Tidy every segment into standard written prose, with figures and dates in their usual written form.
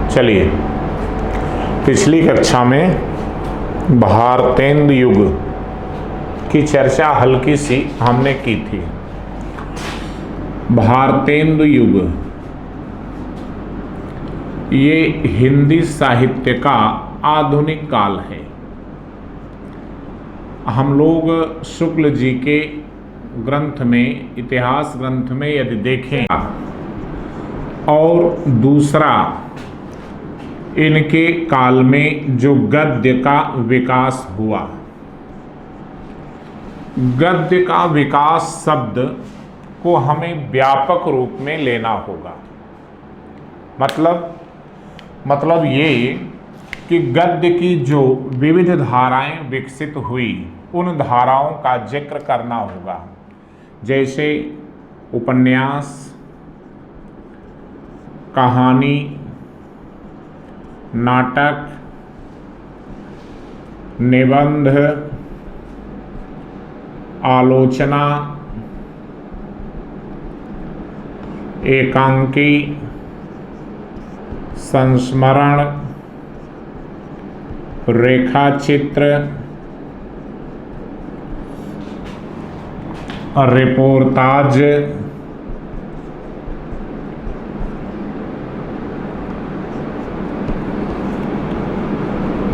चलिए, पिछली कक्षा में भारतेंदु युग की चर्चा हल्की सी हमने की थी। भारतेंदु युग ये हिंदी साहित्य का आधुनिक काल है। हम लोग शुक्ल जी के ग्रंथ में, इतिहास ग्रंथ में यदि देखें, और दूसरा इनके काल में जो गद्य का विकास हुआ, गद्य का विकास शब्द को हमें व्यापक रूप में लेना होगा। मतलब ये कि गद्य की जो विविध धाराएं विकसित हुई, उन धाराओं का जिक्र करना होगा। जैसे उपन्यास, कहानी, नाटक, निबंध, आलोचना, एकांकी, संस्मरण, रेखाचित्र, रिपोर्टाज,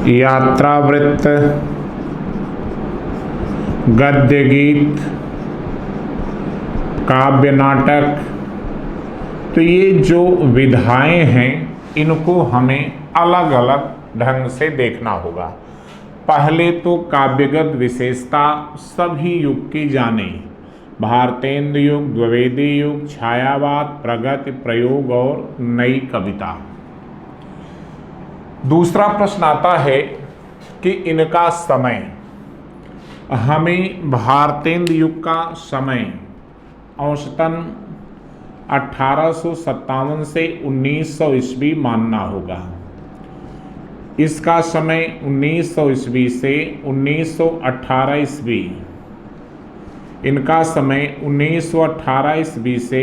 यात्रावृत्त, गद्य गीत, काव्य नाटक। तो ये जो विधाएं हैं, इनको हमें अलग अलग ढंग से देखना होगा। पहले तो काव्यगत विशेषता सभी युग की जाने, भारतेंदु युग, द्विवेदी युग, छायावाद, प्रगति, प्रयोग और नई कविता। दूसरा प्रश्न आता है कि इनका समय, हमें भारतेंदु युग का समय औसतन 1857 से 1900 ईस्वी मानना होगा। इसका समय 1900 ईस्वी से 1918 ईस्वी, इनका समय 1918 ईस्वी से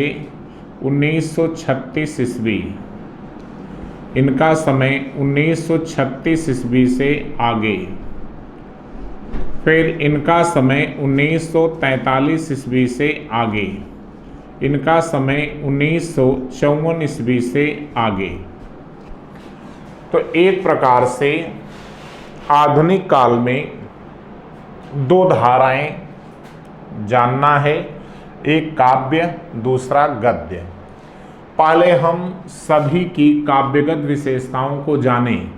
1936 ईस्वी, इनका समय 1936 ईस्वी से आगे, फिर इनका समय 1943 ईस्वी से आगे, इनका समय 1954 ईस्वी से आगे। तो एक प्रकार से आधुनिक काल में दो धाराएं जानना है, एक काव्य, दूसरा गद्य। पहले हम सभी की काव्यगत विशेषताओं को जानें,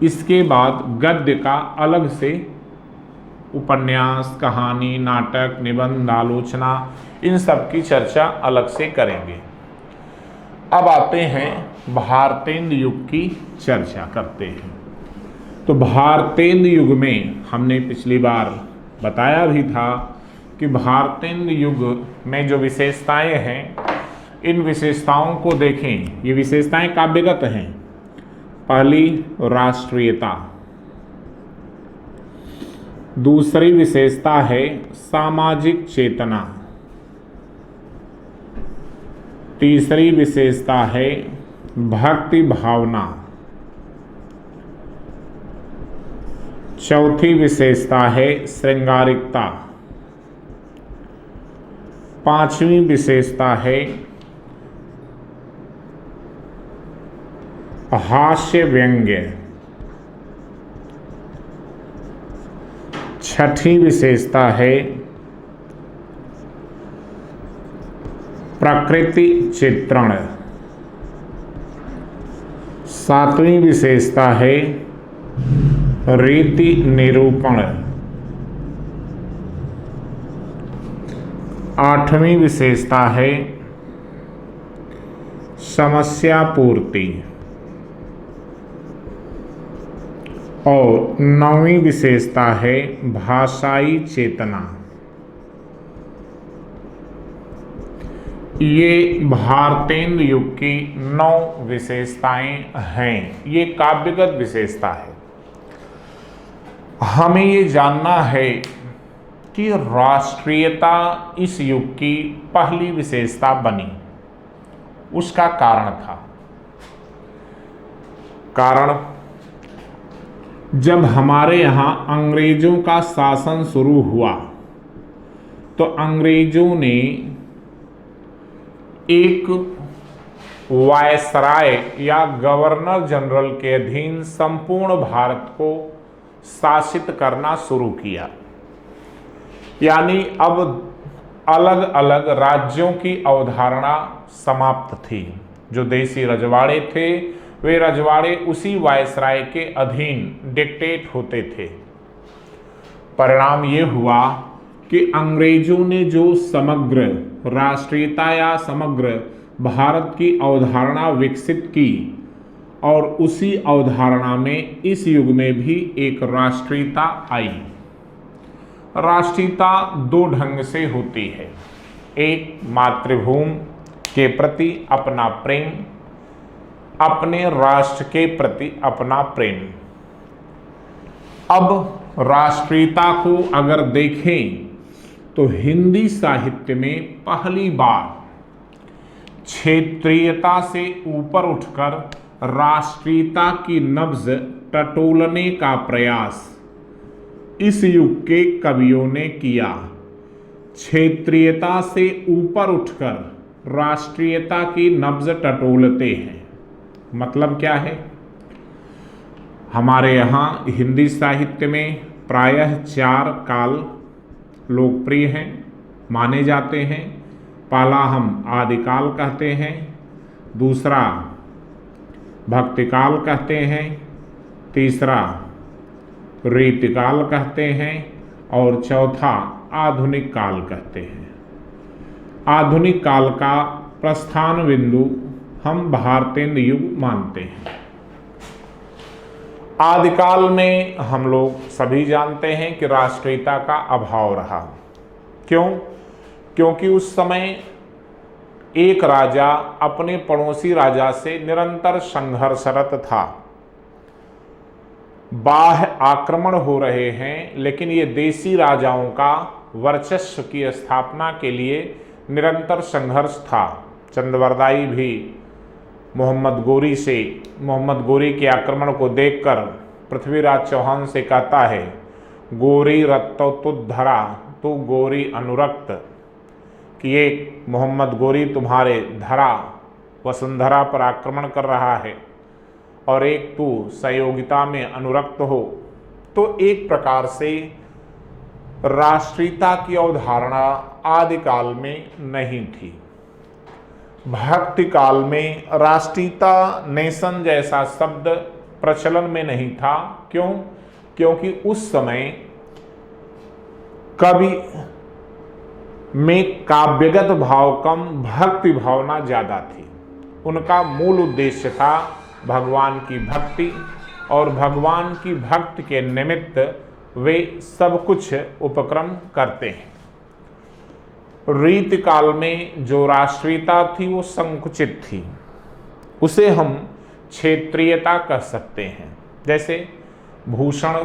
इसके बाद गद्य का अलग से उपन्यास, कहानी, नाटक, निबंध, आलोचना, इन सब की चर्चा अलग से करेंगे। अब आते हैं भारतेंदु युग की चर्चा करते हैं। तो भारतेंदु युग में हमने पिछली बार बताया भी था कि भारतेंदु युग में जो विशेषताएं हैं, इन विशेषताओं को देखें। ये विशेषताएं काव्यगत हैं। पहली, राष्ट्रीयता। दूसरी विशेषता है सामाजिक चेतना। तीसरी विशेषता है भक्ति भावना। चौथी विशेषता है श्रृंगारिकता। पांचवी विशेषता है हास्य व्यंग्य। छठी विशेषता है प्रकृति चित्रण। सातवीं विशेषता है रीति निरूपण। आठवीं विशेषता है समस्या पूर्ति। और नौवीं विशेषता है भाषाई चेतना। ये भारतेंदु युग की 9 विशेषताएं हैं। ये काव्यगत विशेषता है। हमें ये जानना है कि राष्ट्रीयता इस युग की पहली विशेषता बनी, उसका कारण था। कारण जब हमारे यहाँ अंग्रेजों का शासन शुरू हुआ तो अंग्रेजों ने एक वायसराय या गवर्नर जनरल के अधीन संपूर्ण भारत को शासित करना शुरू किया। यानी अब अलग अलग राज्यों की अवधारणा समाप्त थी। जो देसी रजवाड़े थे वे रजवाड़े उसी वायसराय के अधीन डिक्टेट होते थे। परिणाम ये हुआ कि अंग्रेजों ने जो समग्र राष्ट्रीयता या समग्र भारत की अवधारणा विकसित की और उसी अवधारणा में इस युग में भी एक राष्ट्रीयता आई। राष्ट्रीयता दो ढंग से होती है, एक मातृभूमि के प्रति अपना प्रेम, अपने राष्ट्र के प्रति अपना प्रेम। अब राष्ट्रीयता को अगर देखें तो हिंदी साहित्य में पहली बार क्षेत्रीयता से ऊपर उठकर राष्ट्रीयता की नब्ज टटोलने का प्रयास इस युग के कवियों ने किया। क्षेत्रीयता से ऊपर उठकर राष्ट्रीयता की नब्ज टटोलते हैं। मतलब क्या है? हमारे यहाँ हिंदी साहित्य में प्रायः 4 काल लोकप्रिय हैं, माने जाते हैं। पहला हम आदिकाल कहते हैं, दूसरा भक्तिकाल कहते हैं, तीसरा रीतिकाल कहते हैं और चौथा आधुनिक काल कहते हैं। आधुनिक काल का प्रस्थान बिंदु हम भारतेंद्र युग मानते हैं। आदिकाल में हम लोग सभी जानते हैं कि राष्ट्रीयता का अभाव रहा। क्यों? क्योंकि उस समय एक राजा अपने पड़ोसी राजा से निरंतर संघर्षरत था। बाह्य आक्रमण हो रहे हैं, लेकिन ये देसी राजाओं का वर्चस्व की स्थापना के लिए निरंतर संघर्ष था। चंद्रवरदाई भी मोहम्मद गोरी के आक्रमण को देखकर पृथ्वीराज चौहान से कहता है, गोरी रत्तो तुद्धरा तू गोरी अनुरक्त, कि ये मोहम्मद गोरी तुम्हारे धरा वसुंधरा पर आक्रमण कर रहा है और एक तू सहयोगिता में अनुरक्त हो। तो एक प्रकार से राष्ट्रीयता की अवधारणा आदिकाल में नहीं थी। भक्ति काल में राष्ट्रीयता, नेशन जैसा शब्द प्रचलन में नहीं था। क्यों? क्योंकि उस समय कवि में काव्यगत भाव कम, भक्ति भावना ज़्यादा थी। उनका मूल उद्देश्य था भगवान की भक्ति, और भगवान की भक्ति के निमित्त वे सब कुछ उपक्रम करते हैं। रीति काल में जो राष्ट्रीयता थी वो संकुचित थी, उसे हम क्षेत्रीयता कह सकते हैं। जैसे भूषण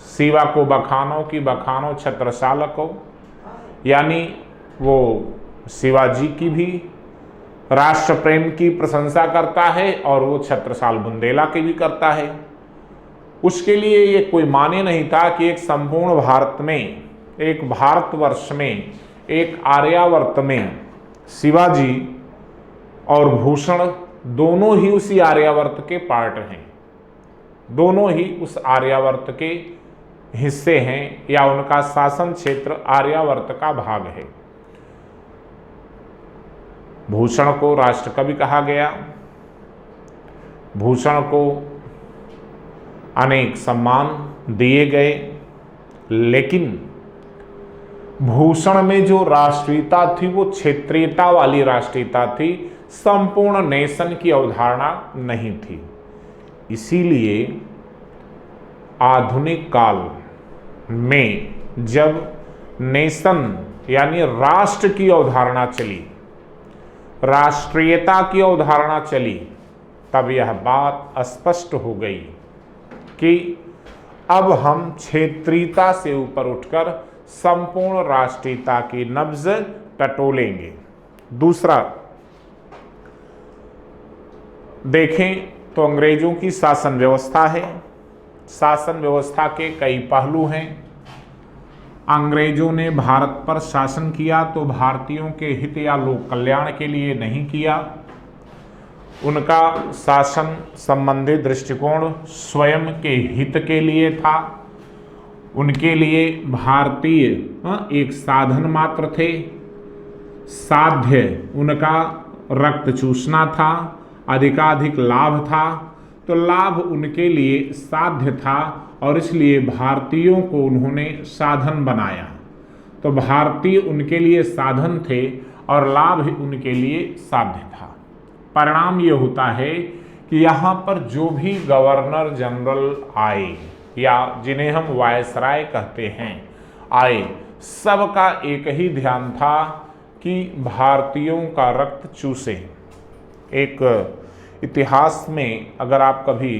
शिवा को बखानो की बखानो छत्रसाल को, यानी वो शिवाजी की भी राष्ट्र प्रेम की प्रशंसा करता है और वो छत्रसाल बुंदेला की भी करता है। उसके लिए ये कोई माने नहीं था कि एक संपूर्ण भारत में, एक भारतवर्ष में, एक आर्यावर्त में शिवाजी और भूषण दोनों ही उसी आर्यावर्त के पार्ट हैं, दोनों ही उस आर्यावर्त के हिस्से हैं, या उनका शासन क्षेत्र आर्यावर्त का भाग है। भूषण को राष्ट्रकवि कहा गया। भूषण को अनेक सम्मान दिए गए, लेकिन भूषण में जो राष्ट्रीयता थी वो क्षेत्रीयता वाली राष्ट्रीयता थी, संपूर्ण नेशन की अवधारणा नहीं थी। इसीलिए आधुनिक काल में जब नेशन यानी राष्ट्र की अवधारणा चली, राष्ट्रीयता की अवधारणा चली, तब यह बात स्पष्ट हो गई कि अब हम क्षेत्रीयता से ऊपर उठकर संपूर्ण राष्ट्रीयता की नब्ज टटोलेंगे। दूसरा देखें, तो अंग्रेजों की शासन व्यवस्था है। शासन व्यवस्था के कई पहलू हैं। अंग्रेजों ने भारत पर शासन किया तो भारतीयों के हित या लोक कल्याण के लिए नहीं किया। उनका शासन संबंधी दृष्टिकोण स्वयं के हित के लिए था। उनके लिए भारतीय एक साधन मात्र थे। साध्य उनका रक्त चूसना था, अधिकाधिक लाभ था, तो लाभ उनके लिए साध्य था और इसलिए भारतीयों को उन्होंने साधन बनाया। तो भारतीय उनके लिए साधन थे और लाभ उनके लिए साध्य था। परिणाम ये होता है कि यहाँ पर जो भी गवर्नर जनरल आए या जिन्हें हम वायसराय कहते हैं आए, सबका एक ही ध्यान था कि भारतीयों का रक्त चूसे। एक इतिहास में अगर आप कभी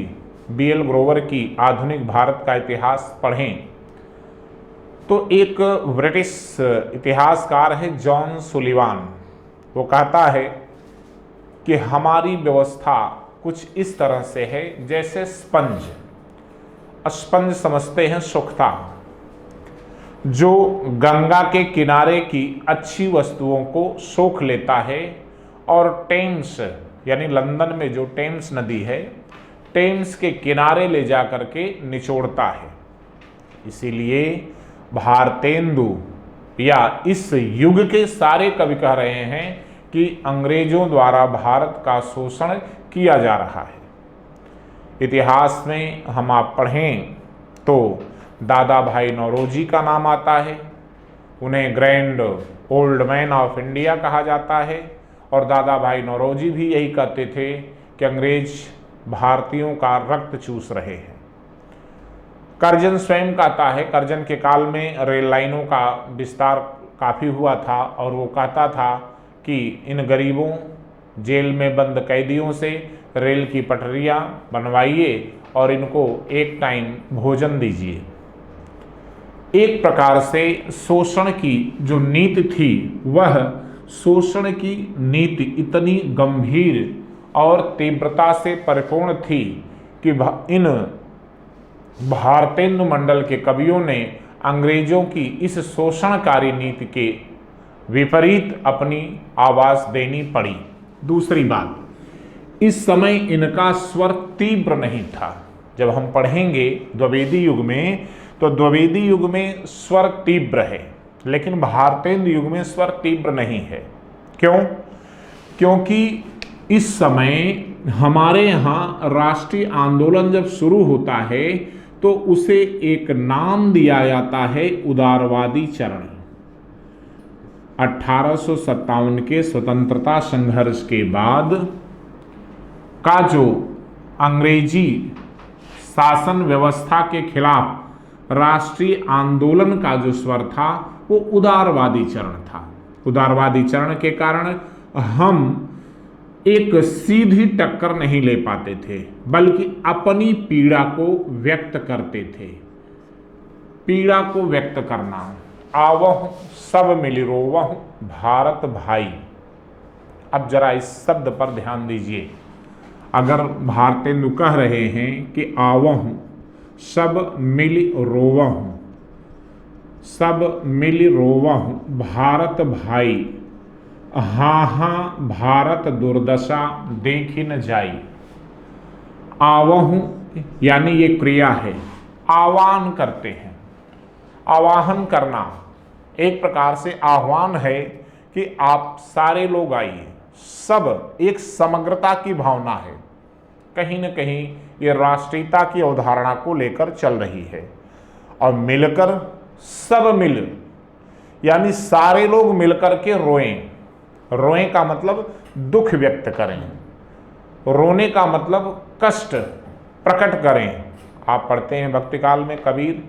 बीएल ग्रोवर की आधुनिक भारत का इतिहास पढ़ें तो एक ब्रिटिश इतिहासकार है जॉन सुलिवान, वो कहता है कि हमारी व्यवस्था कुछ इस तरह से है जैसे स्पंज समझते हैं सोखता, जो गंगा के किनारे की अच्छी वस्तुओं को सोख लेता है और टेम्स यानी लंदन में जो टेम्स नदी है, टेम्स के किनारे ले जा करके निचोड़ता है। इसीलिए भारतेंदु या इस युग के सारे कवि कह रहे हैं कि अंग्रेजों द्वारा भारत का शोषण किया जा रहा है। इतिहास में हम आप पढ़ें तो दादा भाई नौरोजी का नाम आता है। उन्हें grand old man of India कहा जाता है और दादा भाई नौरोजी भी यही कहते थे कि अंग्रेज भारतीयों का रक्त चूस रहे हैं। कर्जन स्वयं कहता है, कर्जन के काल में रेल लाइनों का विस्तार काफ़ी हुआ था और वो कहता था कि इन गरीबों जेल में बंद कैदियों से रेल की पटरियां बनवाइए और इनको एक टाइम भोजन दीजिए। एक प्रकार से शोषण की जो नीति थी, वह शोषण की नीति इतनी गंभीर और तीव्रता से परिपूर्ण थी कि इन भारतेंदु मंडल के कवियों ने अंग्रेजों की इस शोषणकारी नीति के विपरीत अपनी आवाज देनी पड़ी। दूसरी बात, इस समय इनका स्वर तीव्र नहीं था। जब हम पढ़ेंगे द्विवेदी युग में तो द्विवेदी युग में स्वर तीव्र है, लेकिन भारतेंदु युग में स्वर तीव्र नहीं है। क्यों? क्योंकि इस समय हमारे यहाँ राष्ट्रीय आंदोलन जब शुरू होता है तो उसे एक नाम दिया जाता है उदारवादी चरण। 1857 के स्वतंत्रता संघर्ष के बाद का जो अंग्रेजी शासन व्यवस्था के खिलाफ राष्ट्रीय आंदोलन का जो स्वर था वो उदारवादी चरण था। उदारवादी चरण के कारण हम एक सीधी टक्कर नहीं ले पाते थे, बल्कि अपनी पीड़ा को व्यक्त करते थे। पीड़ा को व्यक्त करना, आवह सब मिली रोवह भारत भाई। अब जरा इस शब्द पर ध्यान दीजिए। अगर भारतेंदु कह रहे हैं कि आवह सब मिली रोवह, सब मिली रोवह भारत भाई, हाँ हाँ भारत दुर्दशा देखी न जाई। आवहु यानी ये क्रिया है, आह्वान करते हैं। आवाहन करना एक प्रकार से आह्वान है कि आप सारे लोग आइए। सब एक समग्रता की भावना है, कहीं न कहीं ये राष्ट्रीयता की अवधारणा को लेकर चल रही है। और मिलकर सब मिल यानी सारे लोग मिलकर के रोएं। रोएं का मतलब दुख व्यक्त करें, रोने का मतलब कष्ट प्रकट करें। आप पढ़ते हैं भक्ति काल में कबीर,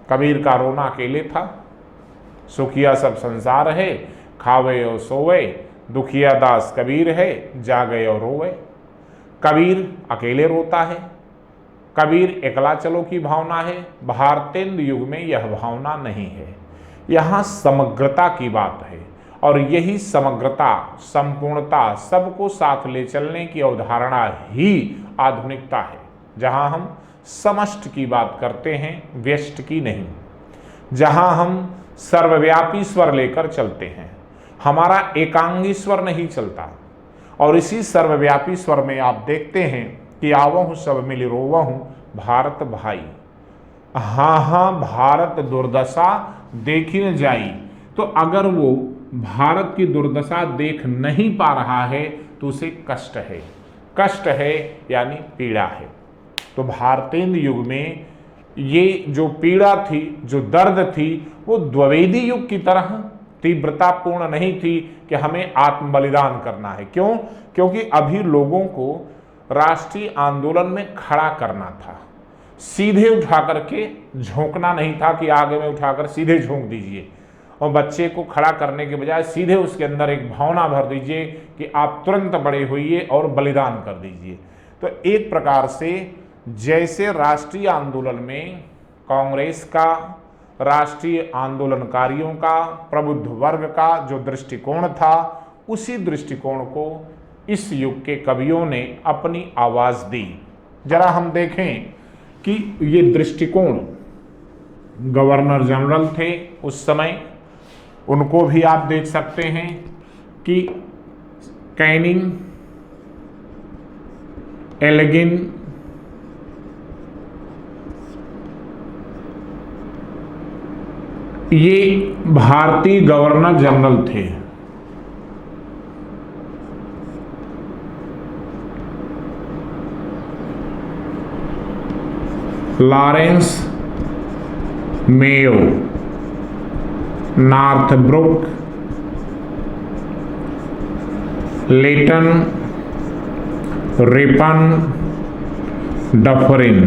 कबीर का रोना अकेले था। सुखिया सब संसार है, खावे और सोवे, दुखिया दास कबीर है, जागे और रोवे। कबीर अकेले रोता है, कबीर एकला चलो की भावना है। भारतेंदु युग में यह भावना नहीं है, यहाँ समग्रता की बात है। और यही समग्रता, संपूर्णता, सबको साथ ले चलने की अवधारणा ही आधुनिकता है, जहां हम समष्टि की बात करते हैं, व्यष्टि की नहीं, जहां हम सर्वव्यापी स्वर लेकर चलते हैं, हमारा एकांगी स्वर नहीं चलता। और इसी सर्वव्यापी स्वर में आप देखते हैं कि आवहु सब मिल रोवहु भारत भाई, हाँ हाँ भारत दुर्दशा देखी न जाई। तो अगर वो भारत की दुर्दशा देख नहीं पा रहा है तो उसे कष्ट है, कष्ट है यानी पीड़ा है। तो भारतेंदु युग में ये जो पीड़ा थी, जो दर्द थी, वो द्विवेदी युग की तरह तीव्रतापूर्ण नहीं थी कि हमें आत्म बलिदान करना है। क्यों? क्योंकि अभी लोगों को राष्ट्रीय आंदोलन में खड़ा करना था, सीधे उठा करके झोंकना नहीं था कि आगे में उठाकर सीधे झोंक दीजिए, और बच्चे को खड़ा करने के बजाय सीधे उसके अंदर एक भावना भर दीजिए कि आप तुरंत बड़े होइए और बलिदान कर दीजिए। तो एक प्रकार से जैसे राष्ट्रीय आंदोलन में कांग्रेस का, राष्ट्रीय आंदोलनकारियों का, प्रबुद्ध वर्ग का जो दृष्टिकोण था, उसी दृष्टिकोण को इस युग के कवियों ने अपनी आवाज दी। जरा हम देखें कि ये दृष्टिकोण गवर्नर जनरल थे उस समय, उनको भी आप देख सकते हैं कि कैनिंग, एल्गिन, ये भारतीय गवर्नर जनरल थे। Lawrence Mayo, Northbrook, Lytton, Ripon, Dufferin,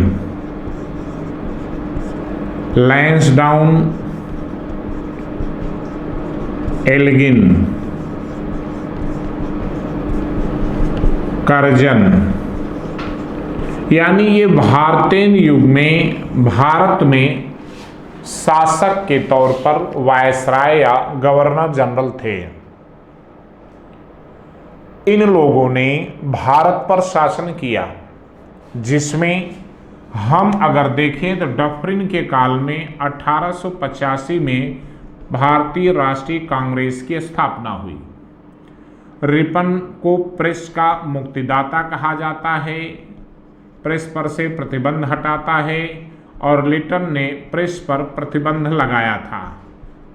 Lansdowne, Elgin, Curzon, यानी ये भारतेंदु युग में भारत में शासक के तौर पर वायसराय या गवर्नर जनरल थे। इन लोगों ने भारत पर शासन किया, जिसमें हम अगर देखें तो डफरिन के काल में 1885 में भारतीय राष्ट्रीय कांग्रेस की स्थापना हुई। रिपन को प्रेस का मुक्तिदाता कहा जाता है, प्रेस पर से प्रतिबंध हटाता है, और लिटन ने प्रेस पर प्रतिबंध लगाया था,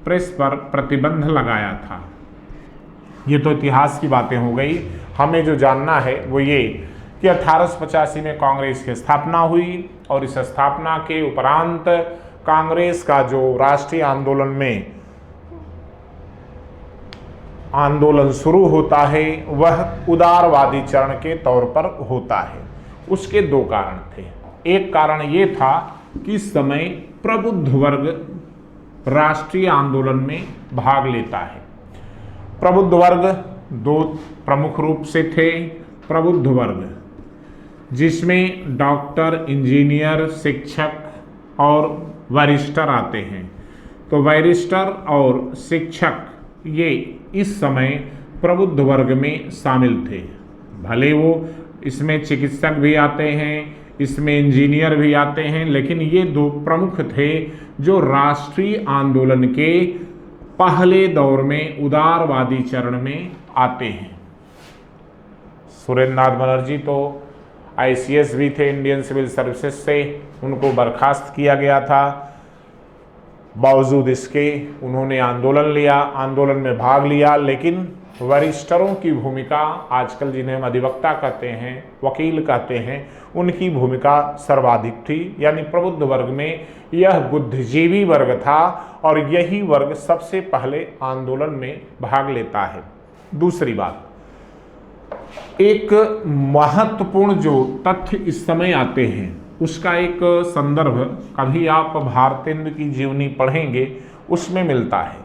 प्रेस पर प्रतिबंध लगाया था। ये तो इतिहास की बातें हो गई। हमें जो जानना है वो ये कि 1885 में कांग्रेस की स्थापना हुई, और इस स्थापना के उपरांत कांग्रेस का जो राष्ट्रीय आंदोलन में आंदोलन शुरू होता है वह उदारवादी चरण के तौर पर होता है। उसके दो कारण थे। एक कारण ये था कि इस समय प्रबुद्ध वर्ग राष्ट्रीय आंदोलन में भाग लेता है। प्रबुद्ध वर्ग दो प्रमुख रूप से थे। प्रबुद्ध वर्ग जिसमें डॉक्टर, इंजीनियर, शिक्षक और बैरिस्टर आते हैं। तो बैरिस्टर और शिक्षक ये इस समय प्रबुद्ध वर्ग में शामिल थे। भले वो इसमें चिकित्सक भी आते हैं, इसमें इंजीनियर भी आते हैं, लेकिन ये दो प्रमुख थे जो राष्ट्रीय आंदोलन के पहले दौर में उदारवादी चरण में आते हैं। सुरेंद्र नाथ बनर्जी तो ICS भी थे, इंडियन सिविल सर्विसेज से, उनको बर्खास्त किया गया था। बावजूद इसके उन्होंने आंदोलन लिया, आंदोलन में भाग लिया, लेकिन वरिष्ठरों की भूमिका, आजकल जिन्हें हम अधिवक्ता कहते हैं, वकील कहते हैं, उनकी भूमिका सर्वाधिक थी। यानी प्रबुद्ध वर्ग में यह बुद्धिजीवी वर्ग था और यही वर्ग सबसे पहले आंदोलन में भाग लेता है। दूसरी बात, एक महत्वपूर्ण जो तथ्य इस समय आते हैं उसका एक संदर्भ कभी आप भारतेंदु की जीवनी पढ़ेंगे उसमें मिलता है।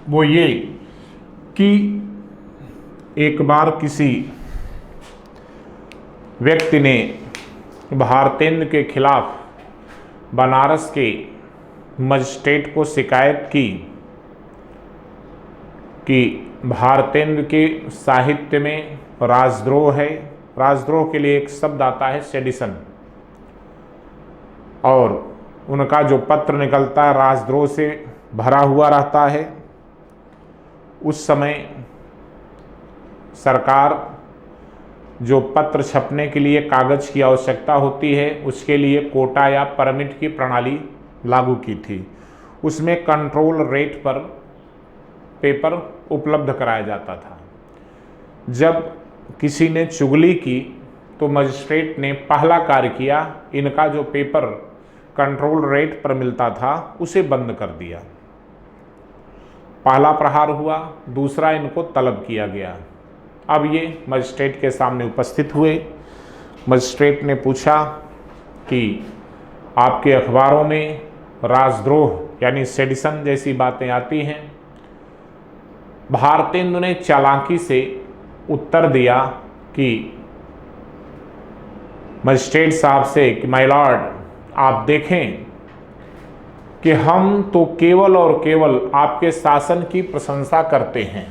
वो ये कि एक बार किसी व्यक्ति ने भारतेंदु के खिलाफ बनारस के मजिस्ट्रेट को शिकायत की कि भारतेंदु के साहित्य में राजद्रोह है, राजद्रोह के लिए एक शब्द आता है सेडिशन, और उनका जो पत्र निकलता है राजद्रोह से भरा हुआ रहता है। उस समय सरकार जो पत्र छपने के लिए कागज़ की आवश्यकता होती है उसके लिए कोटा या परमिट की प्रणाली लागू की थी। उसमें कंट्रोल रेट पर पेपर उपलब्ध कराया जाता था। जब किसी ने चुगली की तो मजिस्ट्रेट ने पहला कार्य किया, इनका जो पेपर कंट्रोल रेट पर मिलता था उसे बंद कर दिया। पहला प्रहार हुआ, दूसरा इनको तलब किया गया। अब ये मजिस्ट्रेट के सामने उपस्थित हुए। मजिस्ट्रेट ने पूछा कि आपके अखबारों में राजद्रोह यानी सेडिशन जैसी बातें आती हैं। भारतेंदु ने चालाकी से उत्तर दिया कि मजिस्ट्रेट साहब से कि माय लॉर्ड, आप देखें कि हम तो केवल और केवल आपके शासन की प्रशंसा करते हैं।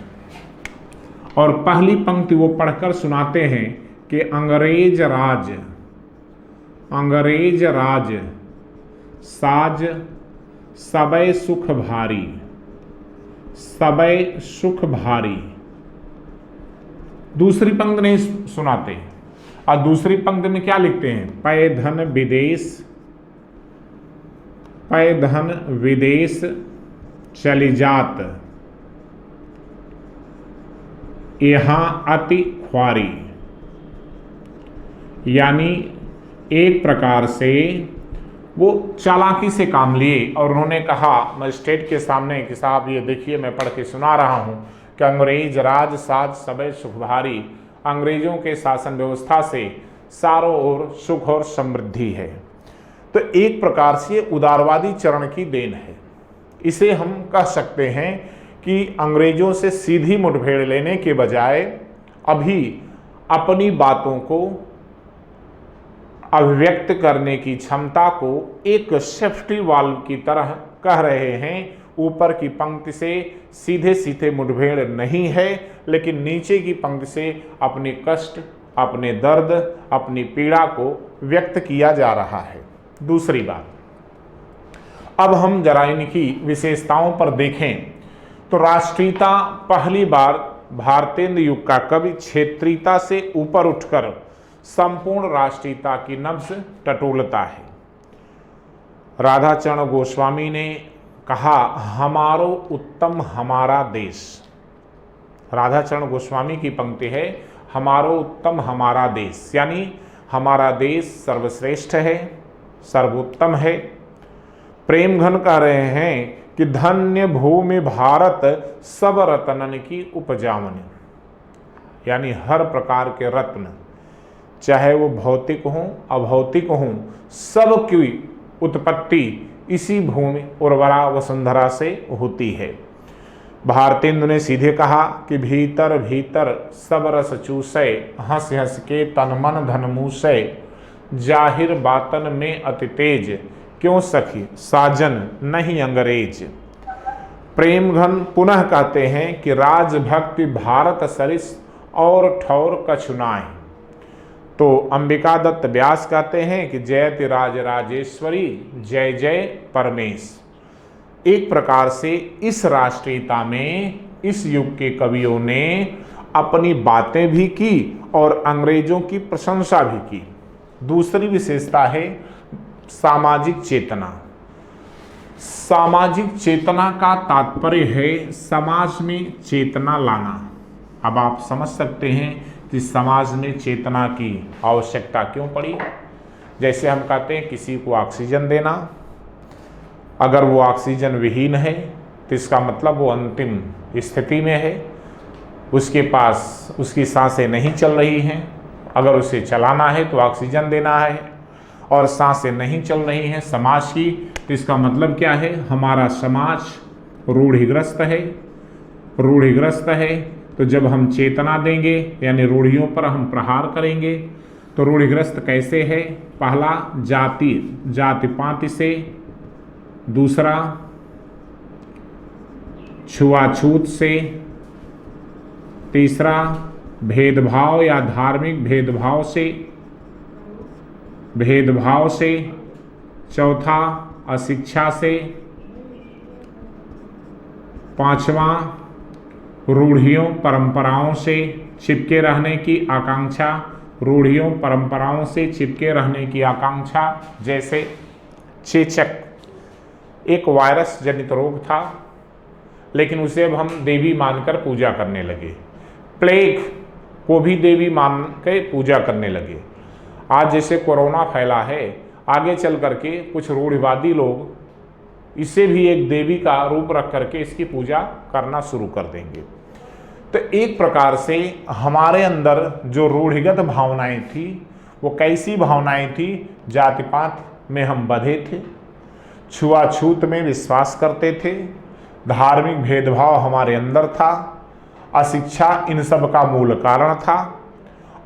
और पहली पंक्ति वो पढ़कर सुनाते हैं कि अंग्रेज राज साज सबय सुख भारी, सबय सुख भारी। दूसरी पंक्ति नहीं सुनाते, और दूसरी पंक्ति में क्या लिखते हैं? पय धन विदेश चली जात, यहाँ अति ख्वारी। यानी एक प्रकार से वो चालाकी से काम लिए और उन्होंने कहा मजिस्ट्रेट के सामने कि साहब ये देखिए, मैं पढ़ के सुना रहा हूँ कि अंग्रेज राज साज सबय सुख भारी, अंग्रेजों के शासन व्यवस्था से चारों ओर सुख और समृद्धि है। तो एक प्रकार से उदारवादी चरण की देन है। इसे हम कह सकते हैं कि अंग्रेजों से सीधी मुठभेड़ लेने के बजाय अभी अपनी बातों को अभिव्यक्त करने की क्षमता को एक सेफ्टी वाल्व की तरह कह रहे हैं। ऊपर की पंक्ति से सीधे सीधे मुठभेड़ नहीं है, लेकिन नीचे की पंक्ति से अपने कष्ट, अपने दर्द, अपनी पीड़ा को व्यक्त किया जा रहा है। दूसरी बात, अब हम जरा इनकी विशेषताओं पर देखें तो राष्ट्रीयता पहली बार भारतेंदु युग का कवि क्षेत्रीयता से ऊपर उठकर संपूर्ण राष्ट्रीयता की नब्ज टटोलता है। राधाचरण गोस्वामी ने कहा हमारो उत्तम हमारा देश। राधाचरण गोस्वामी की पंक्ति है हमारो उत्तम हमारा देश, यानी हमारा देश सर्वश्रेष्ठ है, सर्वोत्तम है। प्रेम घन कह रहे हैं कि धन्य भूमि भारत सब रत्नन की उपजावन, यानी हर प्रकार के रत्न, चाहे वो भौतिक हों अभौतिक हों, सब की उत्पत्ति इसी भूमि उर्वरा वसुंधरा से होती है। भारतेंदु ने सीधे कहा कि भीतर भीतर सब रस चूसै, हंस हंस के तन मन धन मूसै, जाहिर बातन में अति तेज, क्यों सखी साजन नहीं अंग्रेज। प्रेम घन पुनः कहते हैं कि राजभक्ति भारत सरिस और ठौर कछुनाए। तो अंबिका दत्त व्यास कहते हैं कि जयति राज राजेश्वरी, जय जय परमेश। एक प्रकार से इस राष्ट्रीयता में इस युग के कवियों ने अपनी बातें भी की और अंग्रेजों की प्रशंसा भी की। दूसरी विशेषता है सामाजिक चेतना। सामाजिक चेतना का तात्पर्य है समाज में चेतना लाना। अब आप समझ सकते हैं कि समाज में चेतना की आवश्यकता क्यों पड़ी। जैसे हम कहते हैं किसी को ऑक्सीजन देना, अगर वो ऑक्सीजन विहीन है तो इसका मतलब वो अंतिम स्थिति में है, उसके पास उसकी सांसें नहीं चल रही हैं। अगर उसे चलाना है तो ऑक्सीजन देना है, और सांसें नहीं चल रही हैं समाज की, तो इसका मतलब क्या है, हमारा समाज रूढ़िग्रस्त है। रूढ़िग्रस्त है तो जब हम चेतना देंगे यानी रूढ़ियों पर हम प्रहार करेंगे। तो रूढ़िग्रस्त कैसे है? पहला जाति पाति से, दूसरा छुआछूत से, तीसरा भेदभाव या धार्मिक भेदभाव से, चौथा अशिक्षा से, पांचवा रूढ़ियों परंपराओं से चिपके रहने की आकांक्षा, रूढ़ियों परंपराओं से चिपके रहने की आकांक्षा, जैसे चेचक एक वायरस जनित रोग था, लेकिन उसे अब हम देवी मानकर पूजा करने लगे। प्लेग को भी देवी मान के पूजा करने लगे। आज जैसे कोरोना फैला है, आगे चल करके कुछ रूढ़िवादी लोग इसे भी एक देवी का रूप रख करके इसकी पूजा करना शुरू कर देंगे। तो एक प्रकार से हमारे अंदर जो रूढ़िगत भावनाएं थी, वो कैसी भावनाएं थी? जाति पात में हम बंधे थे, छुआछूत में विश्वास करते थे, धार्मिक भेदभाव हमारे अंदर था, अशिक्षा इन सब का मूल कारण था,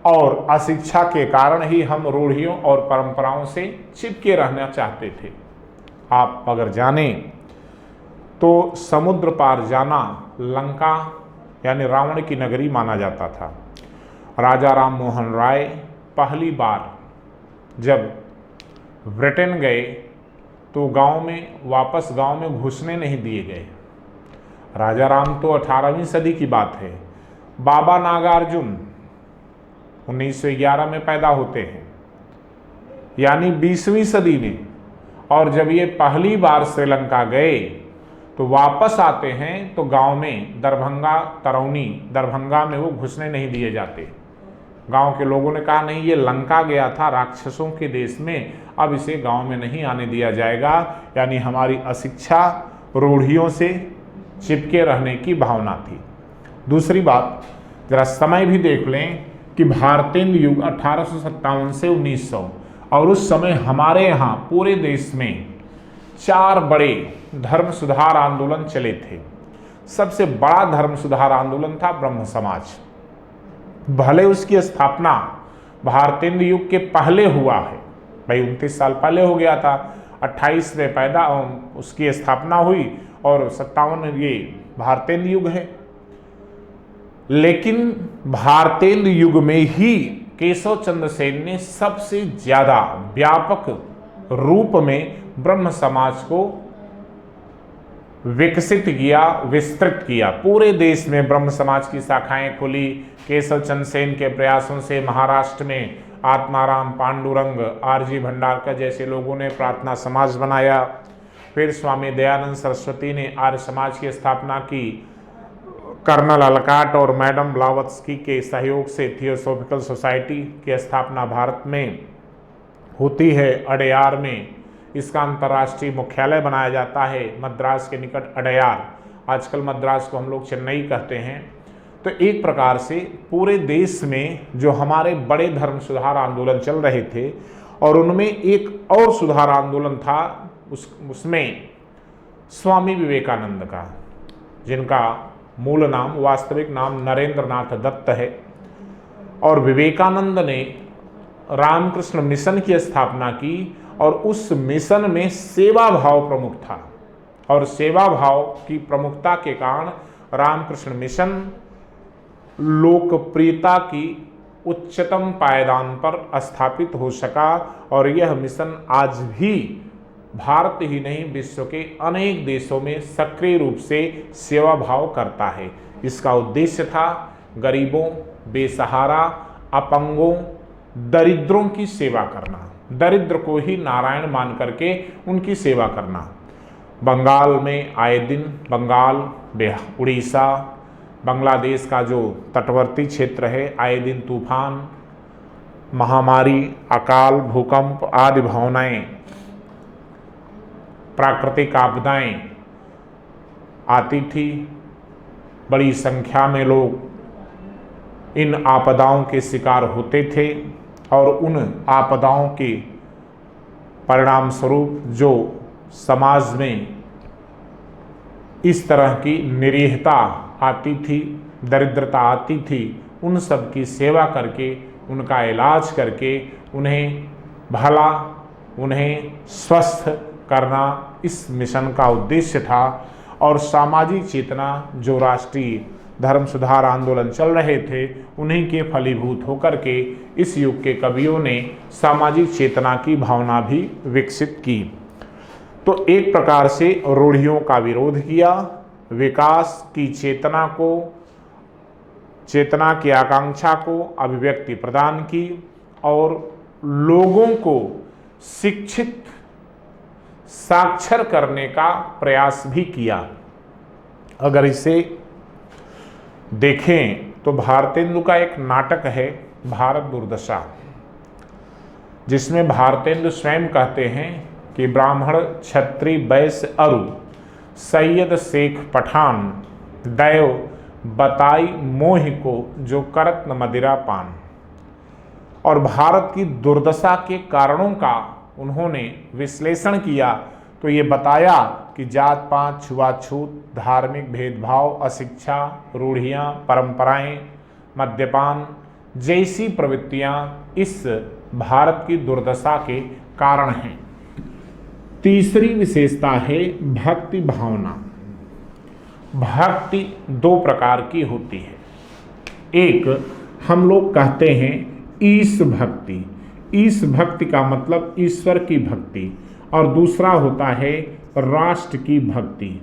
और अशिक्षा के कारण ही हम रूढ़ियों और परंपराओं से चिपके रहना चाहते थे। आप अगर जानें तो समुद्र पार जाना लंका यानी रावण की नगरी माना जाता था। राजा राम मोहन राय पहली बार जब ब्रिटेन गए तो वापस गांव में घुसने नहीं दिए गए। राजा राम तो 18वीं सदी की बात है। बाबा नागार्जुन 1911 में पैदा होते हैं, यानी 20वीं सदी में। और जब ये पहली बार श्रीलंका गए तो वापस आते हैं तो गांव में दरभंगा में वो घुसने नहीं दिए जाते। गांव के लोगों ने कहा नहीं, ये लंका गया था राक्षसों के देश में, अब इसे गांव में नहीं आने दिया जाएगा। यानी हमारी अशिक्षा, रूढ़ियों से चिपके रहने की भावना थी। दूसरी बात, जरा समय भी देख लें कि भारतीय युग 1857 से 1900, और उस समय हमारे यहाँ पूरे देश में 4 बड़े धर्म सुधार आंदोलन चले थे। सबसे बड़ा धर्म सुधार आंदोलन था ब्रह्म समाज। भले उसकी स्थापना भारतीय युग के पहले हुआ है, भाई 29 साल पहले हो गया था, 28 में पैदा उसकी स्थापना हुई और 57 ये भारतीय युग है। लेकिन भारतीय युग में ही केशव चंद्र सेन ने सबसे ज्यादा व्यापक रूप में ब्रह्म समाज को विकसित किया, विस्तृत किया। पूरे देश में ब्रह्म समाज की शाखाएं खुली। केशव चंद्र सेन के प्रयासों से महाराष्ट्र में आत्माराम, पांडुरंग, आरजी भंडारकर जैसे लोगों ने प्रार्थना समाज बनाया। फिर स्वामी दयानंद सरस्वती ने आर्य समाज की स्थापना की। कर्नल अलकाट और मैडम ब्लावत्स्की के सहयोग से थियोसॉफिकल सोसाइटी की स्थापना भारत में होती है। अडयार में इसका अंतर्राष्ट्रीय मुख्यालय बनाया जाता है, मद्रास के निकट अडयार। आजकल मद्रास को हम लोग चेन्नई कहते हैं। तो एक प्रकार से पूरे देश में जो हमारे बड़े धर्म सुधार आंदोलन चल रहे थे, और उनमें एक और सुधार आंदोलन था, उसमें स्वामी विवेकानंद का, जिनका मूल नाम, वास्तविक नाम नरेंद्र नाथ दत्त है। और विवेकानंद ने रामकृष्ण मिशन की स्थापना की, और उस मिशन में सेवा भाव प्रमुख था। और सेवा भाव की प्रमुखता के कारण रामकृष्ण मिशन लोकप्रियता की उच्चतम पायदान पर स्थापित हो सका। और यह मिशन आज भी भारत ही नहीं, विश्व के अनेक देशों में सक्रिय रूप से सेवा भाव करता है। इसका उद्देश्य था गरीबों, बेसहारा, अपंगों, दरिद्रों की सेवा करना, दरिद्र को ही नारायण मान करके उनकी सेवा करना। बंगाल में आए दिन, बंगाल, उड़ीसा, बांग्लादेश का जो तटवर्ती क्षेत्र है, आए दिन तूफान, महामारी, अकाल, भूकंप आदि भावनाएं, प्राकृतिक आपदाएं आती थी। बड़ी संख्या में लोग इन आपदाओं के शिकार होते थे, और उन आपदाओं के परिणाम स्वरूप जो समाज में इस तरह की निरीहता आती थी, दरिद्रता आती थी, उन सब की सेवा करके, उनका इलाज करके, उन्हें भला, उन्हें स्वस्थ करना इस मिशन का उद्देश्य था। और सामाजिक चेतना जो राष्ट्रीय धर्म सुधार आंदोलन चल रहे थे, उन्हीं के फलीभूत होकर के इस युग के कवियों ने सामाजिक चेतना की भावना भी विकसित की। तो एक प्रकार से रूढ़ियों का विरोध किया, विकास की चेतना की आकांक्षा को अभिव्यक्ति प्रदान की और लोगों को शिक्षित साक्षर करने का प्रयास भी किया। अगर इसे देखें तो भारतेंदु का एक नाटक है भारत दुर्दशा, जिसमें भारतेंदु स्वयं कहते हैं कि ब्राह्मण क्षत्रिय वैश्य अरु सैयद शेख पठान दैव बताई मोह को जो करत न मदिरा पान। और भारत की दुर्दशा के कारणों का उन्होंने विश्लेषण किया तो ये बताया कि जात पात, छुआछूत, धार्मिक भेदभाव, अशिक्षा, रूढ़ियाँ, परंपराएं, मद्यपान जैसी प्रवृत्तियां इस भारत की दुर्दशा के कारण हैं। तीसरी विशेषता है भक्ति भावना। भक्ति दो प्रकार की होती है। एक हम लोग कहते हैं ईश भक्ति। ईश भक्ति का मतलब ईश्वर की भक्ति, और दूसरा होता है राष्ट्र की भक्ति।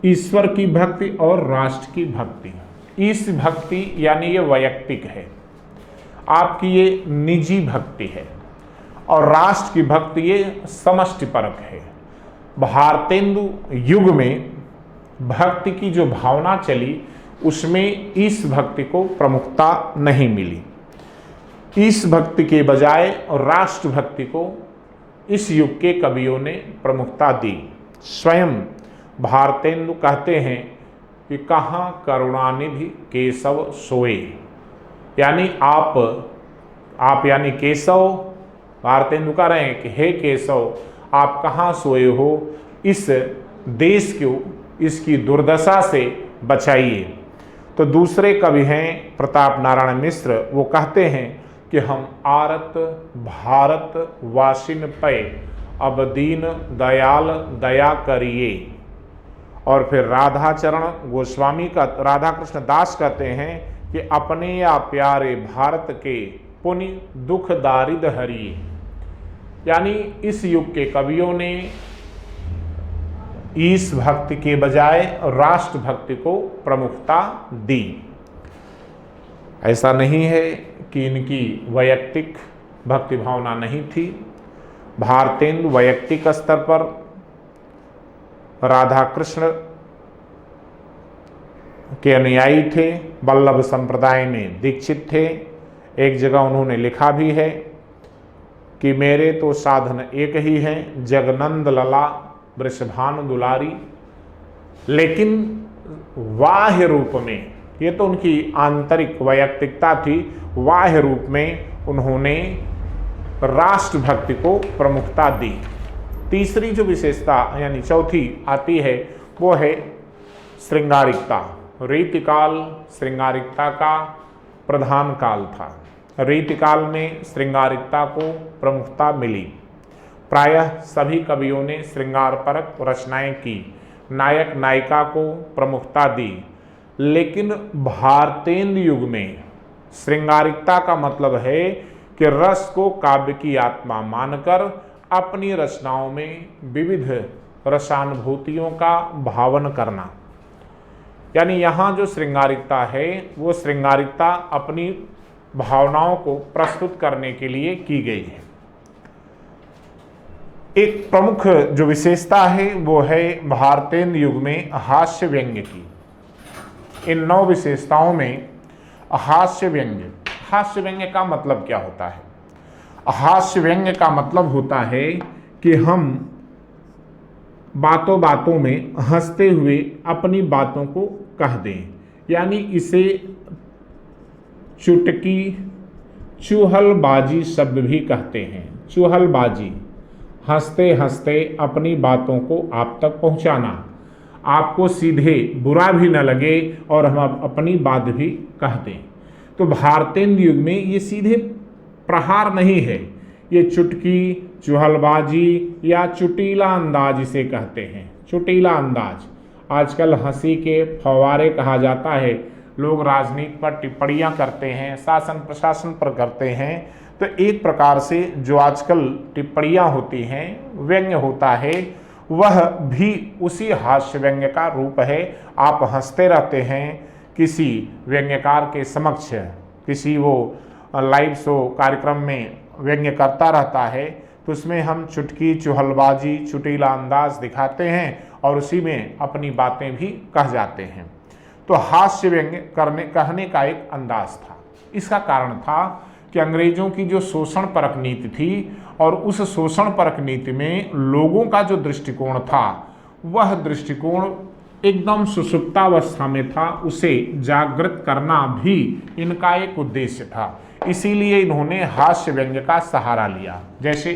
ईश्वर की भक्ति और राष्ट्र की भक्ति। ईश भक्ति यानी ये वैयक्तिक है, आपकी ये निजी भक्ति है, और राष्ट्र की भक्ति ये समष्टिपरक है। भारतेंदु युग में भक्ति की जो भावना चली उसमें ईश भक्ति को प्रमुखता नहीं मिली। ईश भक्ति के बजाय राष्ट्र भक्ति को इस युग के कवियों ने प्रमुखता दी। स्वयं भारतेंदु कहते हैं कि कहाँ करुणानिधि केशव सोए, यानी आप यानी केशव, भारतेंदु कह रहे हैं कि हे केशव आप कहाँ सोए हो, इस देश को इसकी दुर्दशा से बचाइए। तो दूसरे कवि हैं प्रताप नारायण मिश्र, वो कहते हैं कि हम आरत भारत वासिन पे अब दीन दयाल दया करिए। और फिर राधाचरण गोस्वामी का राधा कृष्ण दास कहते हैं कि अपने या प्यारे भारत के पुण्य दुख दारिद हरिए। यानी इस युग के कवियों ने ईश भक्ति के बजाय राष्ट्र भक्ति को प्रमुखता दी। ऐसा नहीं है कि इनकी वैयक्तिक भक्ति भावना नहीं थी। भारतेंदु वैयक्तिक स्तर पर राधा कृष्ण के अनुयायी थे, वल्लभ संप्रदाय में दीक्षित थे। एक जगह उन्होंने लिखा भी है कि मेरे तो साधन एक ही हैं, जगनंद लला वृषभानु दुलारी। लेकिन बाह्य रूप में, ये तो उनकी आंतरिक वैयक्तिकता थी, बाह्य रूप में उन्होंने राष्ट्र भक्ति को प्रमुखता दी। तीसरी जो विशेषता यानी चौथी आती है वो है श्रृंगारिकता। रीतिकाल श्रृंगारिकता का प्रधान काल था। रीतिकाल में श्रृंगारिकता को प्रमुखता मिली। प्रायः सभी कवियों ने श्रृंगारपरक रचनाएं की, नायक नायिका को प्रमुखता दी। लेकिन भारतेंदु युग में श्रृंगारिकता का मतलब है कि रस को काव्य की आत्मा मानकर अपनी रचनाओं में विविध रसानुभूतियों का भावन करना। यानी यहाँ जो श्रृंगारिकता है वो श्रृंगारिकता अपनी भावनाओं को प्रस्तुत करने के लिए की गई है। एक प्रमुख जो विशेषता है वो है भारतेंदु युग में हास्य व्यंग्य की। इन 9 विशेषताओं में हास्य व्यंग्य का मतलब क्या होता है? हास्य व्यंग्य का मतलब होता है कि हम बातों बातों में हंसते हुए अपनी बातों को कह दें। यानी इसे चुटकी चुहलबाजी शब्द भी कहते हैं। चुहलबाजी, हंसते हंसते अपनी बातों को आप तक पहुंचाना, आपको सीधे बुरा भी न लगे और हम अपनी बात भी कह दें। तो भारतेंदु युग में ये सीधे प्रहार नहीं है, ये चुटकी, चुहलबाजी या चुटीला अंदाज इसे कहते हैं। चुटीला अंदाज, आजकल हंसी के फव्वारे कहा जाता है, लोग राजनीति पर टिप्पणियां करते हैं, शासन प्रशासन पर करते हैं। तो एक प्रकार से जो आजकल टिप्पणियां होती हैं, व्यंग्य होता है, वह भी उसी हास्य व्यंग्य का रूप है। आप हंसते रहते हैं किसी व्यंग्यकार के समक्ष, किसी वो लाइव शो कार्यक्रम में व्यंग्य करता रहता है, तो उसमें हम चुटकी चुहलबाजी चुटीला अंदाज दिखाते हैं और उसी में अपनी बातें भी कह जाते हैं। तो हास्य व्यंग्य कहने का एक अंदाज था। इसका कारण था कि अंग्रेजों की जो शोषण परक नीति थी और उस शोषण परक नीति में लोगों का जो दृष्टिकोण था, वह दृष्टिकोण एकदम सुसुप्तावस्था में था, उसे जागृत करना भी इनका एक उद्देश्य था। इसीलिए इन्होंने हास्य व्यंग्य का सहारा लिया। जैसे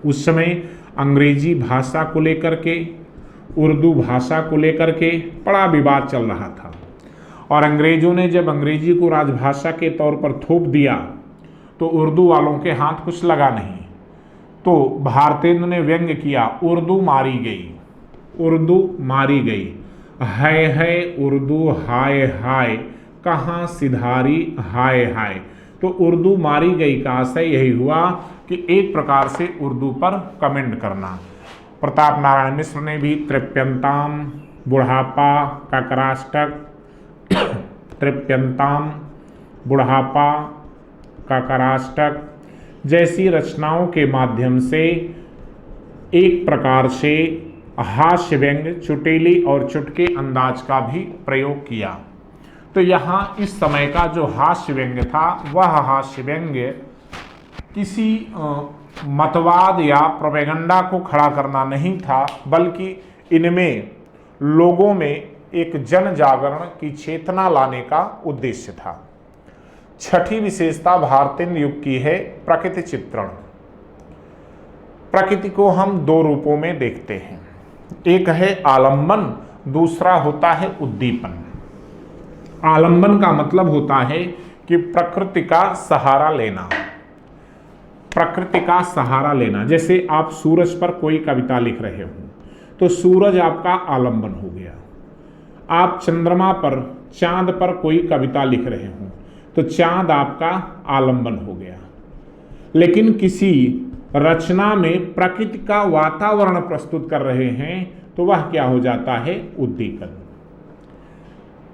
उस समय अंग्रेजी भाषा को लेकर के, उर्दू भाषा को लेकर के बड़ा विवाद चल रहा था और अंग्रेजों ने जब अंग्रेजी को राजभाषा के तौर पर थोप दिया तो उर्दू वालों के हाथ कुछ लगा नहीं। तो भारतेंदु ने व्यंग्य किया, उर्दू मारी गई, उर्दू मारी गई, है उर्दू हाय हाय, कहाँ सिधारी हाय हाय। तो उर्दू मारी गई का आशय यही हुआ कि एक प्रकार से उर्दू पर कमेंट करना। प्रताप नारायण मिश्र ने भी तृप्यंताम, बुढ़ापा, काकराष्टक, तृप्यंताम, बुढ़ापा, काकराष्टक जैसी रचनाओं के माध्यम से एक प्रकार से हास्य व्यंग्य, चुटेली और चुटके अंदाज का भी प्रयोग किया। तो यहाँ इस समय का जो हास्य व्यंग्य था, वह हास्य व्यंग्य किसी मतवाद या प्रोपेगेंडा को खड़ा करना नहीं था, बल्कि इनमें लोगों में एक जन जागरण की चेतना लाने का उद्देश्य था। छठी विशेषता भारतेंदु युग की है प्रकृति चित्रण। प्रकृति को हम दो रूपों में देखते हैं, एक है आलंबन, दूसरा होता है उद्दीपन। आलंबन का मतलब होता है कि प्रकृति का सहारा लेना, प्रकृति का सहारा लेना। जैसे आप सूरज पर कोई कविता लिख रहे हो तो सूरज आपका आलंबन हो गया। आप चंद्रमा पर, चांद पर कोई कविता लिख रहे हो तो चांद आपका आलंबन हो गया। लेकिन किसी रचना में प्रकृति का वातावरण प्रस्तुत कर रहे हैं तो वह क्या हो जाता है, उद्दीपन।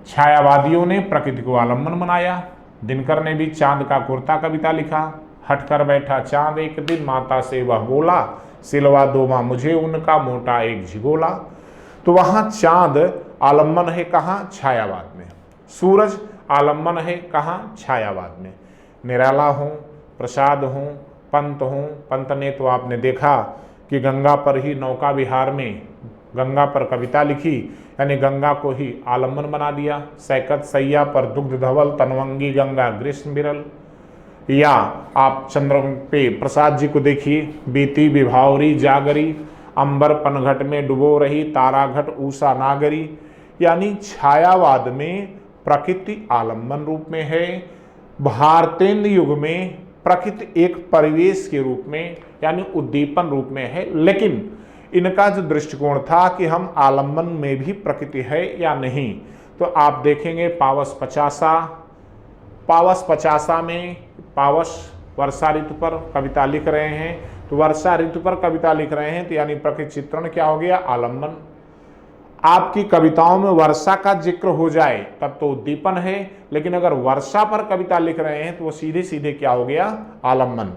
छायावादियों ने प्रकृति को आलंबन बनाया। दिनकर ने भी चांद का कुर्ता कविता लिखा। हट कर बैठा चांद एक दिन, माता से वह बोला, सिलवा दो माँ मुझे उनका मोटा एक झिगोला। तो वहाँ चांद आलंबन है कहाँ, छायावाद में। सूरज आलंबन है कहाँ, छायावाद में। निराला हूँ, प्रसाद हूँ, पंत हूँ। पंत ने तो आपने देखा कि गंगा पर ही नौका विहार में गंगा पर कविता लिखी, यानी गंगा को ही आलंबन बना दिया। सैकत सैया पर दुग्ध धवल, तनवंगी गंगा ग्रीष्म बिरल। या आप चंद्र पे प्रसाद जी को देखिए, बीती विभावरी जागरी, अंबर पनघट में डुबो रही, ताराघट ऊषा नागरी। यानी छायावाद में प्रकृति आलंबन रूप में है, भारतेंदु युग में प्रकृति एक परिवेश के रूप में यानी उद्दीपन रूप में है। लेकिन इनका जो दृष्टिकोण था कि हम आलंबन में भी प्रकृति है या नहीं, तो आप देखेंगे पावस 50 में पावस वर्षा ऋतु पर कविता लिख रहे हैं, तो वर्षा ऋतु पर कविता लिख रहे हैं तो यानी प्रकृति चित्रण क्या हो गया, आलंबन। आपकी कविताओं में वर्षा का जिक्र हो जाए तब तो उद्दीपन है, लेकिन अगर वर्षा पर कविता लिख रहे हैं तो वो सीधे सीधे क्या हो गया, आलंबन।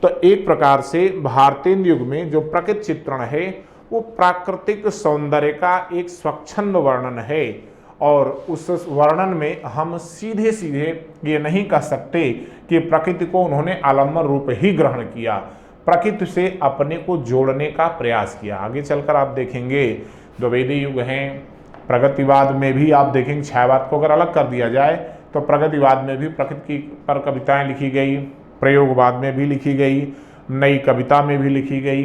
तो एक प्रकार से भारतेंदु युग में जो प्रकृति चित्रण है वो प्राकृतिक सौंदर्य का एक स्वच्छंद वर्णन है, और उस वर्णन में हम सीधे सीधे ये नहीं कह सकते कि प्रकृति को उन्होंने आलंबन रूप ही ग्रहण किया, प्रकृति से अपने को जोड़ने का प्रयास किया। आगे चलकर आप देखेंगे द्विवेदी युग हैं, प्रगतिवाद में भी आप देखेंगे छायावाद को अगर अलग कर दिया जाए तो प्रगतिवाद में भी प्रकृति पर कविताएं लिखी गई, प्रयोगवाद में भी लिखी गई, नई कविता में भी लिखी गई।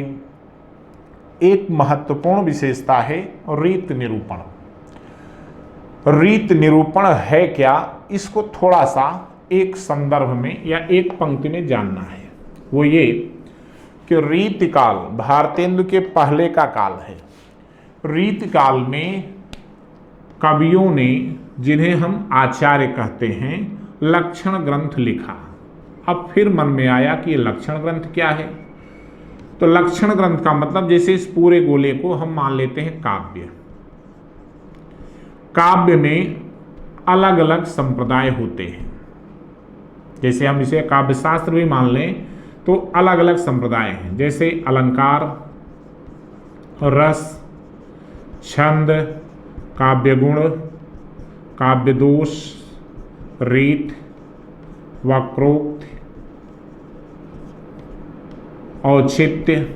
एक महत्वपूर्ण विशेषता है रीत निरूपण। रीत निरूपण है क्या, इसको थोड़ा सा एक संदर्भ में या एक पंक्ति में जानना है। वो ये कि रीतिकाल भारतेंदु के पहले का काल है। रीतकाल में कवियों ने, जिन्हें हम आचार्य कहते हैं, लक्षण ग्रंथ लिखा। अब फिर मन में आया कि ये लक्षण ग्रंथ क्या है। तो लक्षण ग्रंथ का मतलब, जैसे इस पूरे गोले को हम मान लेते हैं काव्य। काव्य में अलग अलग संप्रदाय होते हैं। जैसे हम इसे काव्य शास्त्र भी मान लें तो अलग अलग संप्रदाय हैं, जैसे अलंकार, रस, छंद, काव्य गुण, काव्य दोष, रीत, वक्रोक्त, औचित्य,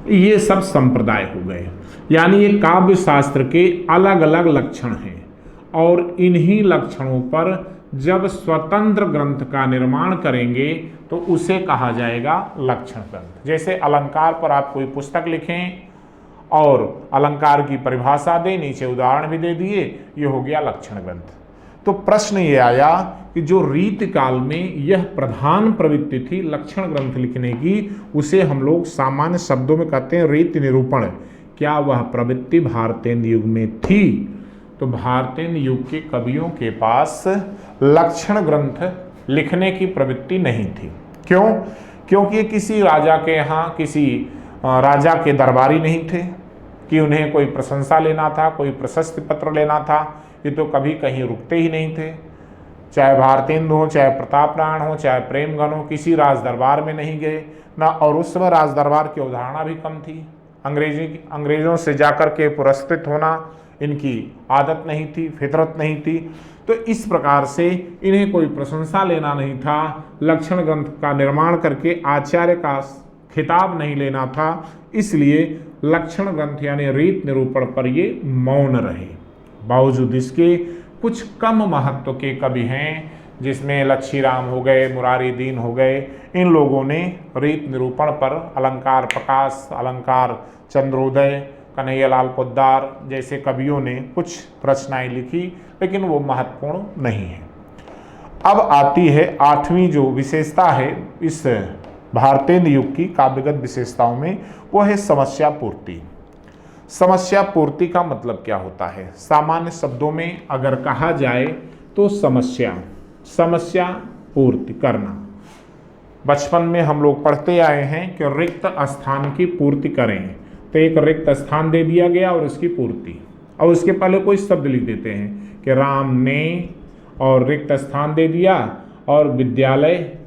ये सब संप्रदाय हो गए। यानी ये काव्य शास्त्र के अलग अलग लक्षण हैं और इन्हीं लक्षणों पर जब स्वतंत्र ग्रंथ का निर्माण करेंगे तो उसे कहा जाएगा लक्षण ग्रंथ। जैसे अलंकार पर आप कोई पुस्तक लिखें और अलंकार की परिभाषा दें, नीचे उदाहरण भी दे दिए, ये हो गया लक्षण ग्रंथ। तो प्रश्न ये आया कि जो रीतकाल में यह प्रधान प्रवृत्ति थी लक्षण ग्रंथ लिखने की, उसे हम लोग सामान्य शब्दों में कहते हैं रीति निरूपण। क्या वह प्रवृत्ति भारतेंद्र युग में थी? तो भारतेंद्र युग के कवियों के पास लक्षण ग्रंथ लिखने की प्रवृत्ति नहीं थी। क्यों? क्योंकि किसी राजा के यहाँ, किसी राजा के दरबारी नहीं थे कि उन्हें कोई प्रशंसा लेना था, कोई प्रशस्ति पत्र लेना था। ये तो कभी कहीं रुकते ही नहीं थे। चाहे भारतेंद्र हो, चाहे प्रताप नारायण हो, चाहे प्रेमगन हो, किसी राज दरबार में नहीं गए ना। और उस समय राज दरबार की अवधारणा भी कम थी। अंग्रेजों से जाकर के पुरस्कृत होना इनकी आदत नहीं थी, फितरत नहीं थी। तो इस प्रकार से इन्हें कोई प्रशंसा लेना नहीं था, लक्षण ग्रंथ का निर्माण करके आचार्य का खिताब नहीं लेना था, इसलिए लक्षण ग्रंथ यानी रीत निरूपण पर ये मौन रहे। बावजूद इसके कुछ कम महत्व के कवि हैं, जिसमें लच्छीराम हो गए, मुरारी दीन हो गए। इन लोगों ने रीत निरूपण पर अलंकार प्रकाश, अलंकार चंद्रोदय, कन्हैयालाल पोद्दार जैसे कवियों ने कुछ रचनाएं लिखी, लेकिन वो महत्वपूर्ण नहीं है। अब आती है 8वीं जो विशेषता है इस भारतेंद्र युग की काव्यगत विशेषताओं में, वो है समस्या पूर्ति। समस्या पूर्ति का मतलब क्या होता है? सामान्य शब्दों में अगर कहा जाए तो समस्या पूर्ति करना। बचपन में हम लोग पढ़ते आए हैं कि रिक्त स्थान की पूर्ति करें, तो एक रिक्त स्थान दे दिया गया और इसकी पूर्ति, और उसके पहले कोई शब्द लिख देते हैं कि राम ने, और रिक्त स्थान दे दिया, और विद्यालय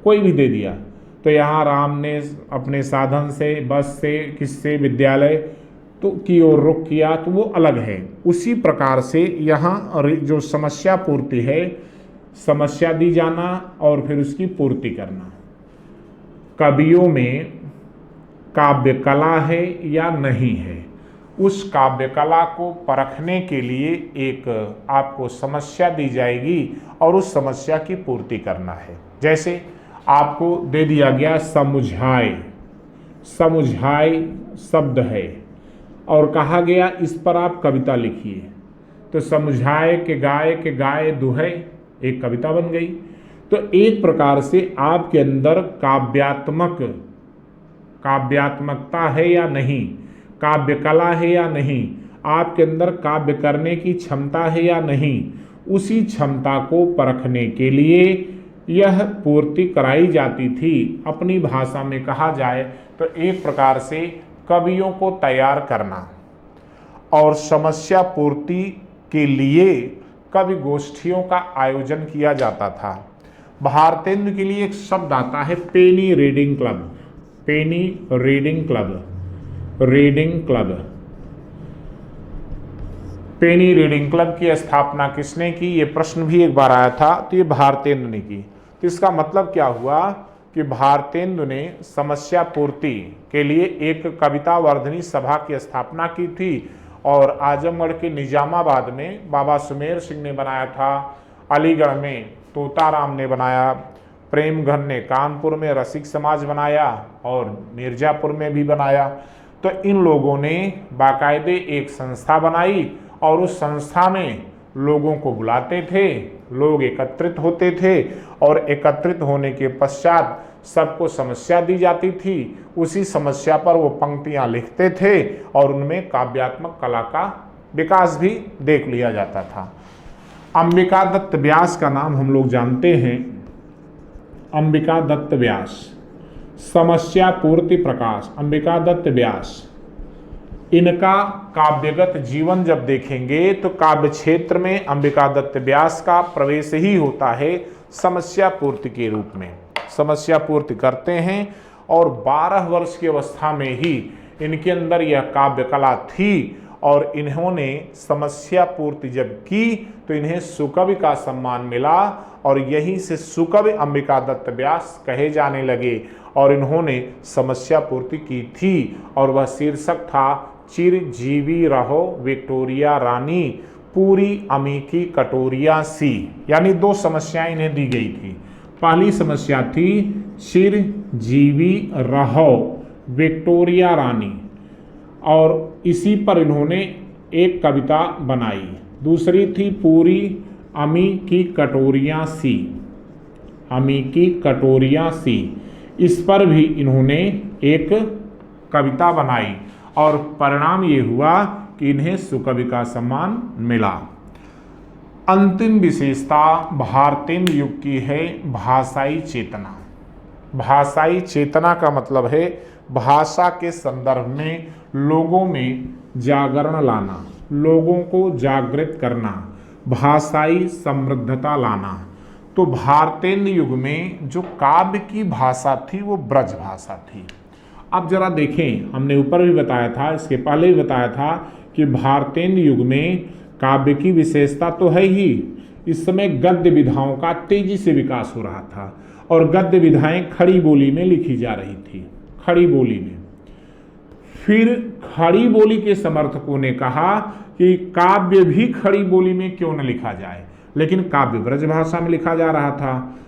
कोई भी दे दिया। तो यहाँ राम ने अपने साधन से, बस से, किससे, विद्यालय तो की ओर रुख किया, तो वो अलग है। उसी प्रकार से यहाँ जो समस्या पूर्ति है, समस्या दी जाना और फिर उसकी पूर्ति करना। कवियों में काव्य कला है या नहीं है, उस काव्य कला को परखने के लिए एक आपको समस्या दी जाएगी और उस समस्या की पूर्ति करना है। जैसे आपको दे दिया गया समुझाए शब्द है और कहा गया इस पर आप कविता लिखिए, तो समझाए के गाय दुहे एक कविता बन गई। तो एक प्रकार से आपके अंदर काव्यात्मकता है या नहीं, काव्य कला है या नहीं, आपके अंदर काव्य करने की क्षमता है या नहीं, उसी क्षमता को परखने के लिए यह पूर्ति कराई जाती थी। अपनी भाषा में कहा जाए तो एक प्रकार से कवियों को तैयार करना। और समस्या पूर्ति के लिए कवि गोष्ठियों का आयोजन किया जाता था। भारतेंद्र के लिए एक शब्द आता है पेनी रीडिंग क्लब। पेनी रीडिंग क्लब की स्थापना किसने की, ये प्रश्न भी एक बार आया था, तो ये भारतेंद्र ने की। तो इसका मतलब क्या हुआ कि भारतेंद्र ने समस्या पूर्ति के लिए एक कविता वर्धनी सभा की स्थापना की थी और आजमगढ़ के निजामाबाद में बाबा सुमेर सिंह ने बनाया था, अलीगढ़ में तोताराम ने बनाया, प्रेमघन ने कानपुर में रसिक समाज बनाया और मिर्जापुर में भी बनाया। तो इन लोगों ने बाकायदे एक संस्था बनाई और उस संस्था में लोगों को बुलाते थे, लोग एकत्रित होते थे और एकत्रित होने के पश्चात सबको समस्या दी जाती थी, उसी समस्या पर वो पंक्तियां लिखते थे और उनमें काव्यात्मक कला का विकास भी देख लिया जाता था। अंबिका दत्त व्यास का नाम हम लोग जानते हैं। अंबिका दत्त व्यास, समस्या पूर्ति प्रकाश, अंबिका दत्त व्यास, इनका काव्यगत जीवन जब देखेंगे तो काव्य क्षेत्र में अंबिका दत्त व्यास का प्रवेश ही होता है समस्या पूर्ति के रूप में। समस्या पूर्ति करते हैं और 12 वर्ष की अवस्था में ही इनके अंदर यह काव्य कला थी और इन्होंने समस्या पूर्ति जब की तो इन्हें सुकवि का सम्मान मिला और यहीं से सुकवि अंबिका दत्त व्यास कहे जाने लगे और इन्होंने समस्या पूर्ति की थी और वह शीर्षक था चिरजीवी रहो विक्टोरिया रानी पूरी अमी की कटोरिया सी। यानी 2 समस्याएं इन्हें दी गई थी। पहली समस्या थी चिरजीवी रहो विक्टोरिया रानी और इसी पर इन्होंने एक कविता बनाई। दूसरी थी पूरी अमी की कटोरियाँ सी, अमी की कटोरियाँ सी, इस पर भी इन्होंने एक कविता बनाई और परिणाम ये हुआ कि इन्हें सुकवि का सम्मान मिला। अंतिम विशेषता भारतेंद्र युग की है भाषाई चेतना। भाषाई चेतना का मतलब है भाषा के संदर्भ में लोगों में जागरण लाना, लोगों को जागृत करना, भाषाई समृद्धता लाना। तो भारतेंद्र युग में जो काव्य की भाषा थी वो ब्रज भाषा थी। अब जरा देखें, हमने ऊपर भी बताया था, इसके पहले भी बताया था कि भारतेंद्र युग में काव्य की विशेषता तो है ही, इस समय गद्य विधाओं का तेजी से विकास हो रहा था और गद्य विधाएं खड़ी बोली में लिखी जा रही थी, खड़ी बोली में। फिर खड़ी बोली के समर्थकों ने कहा कि काव्य भी खड़ी बोली में क्यों न लिखा जाए, लेकिन काव्य ब्रज भाषा में लिखा जा रहा था।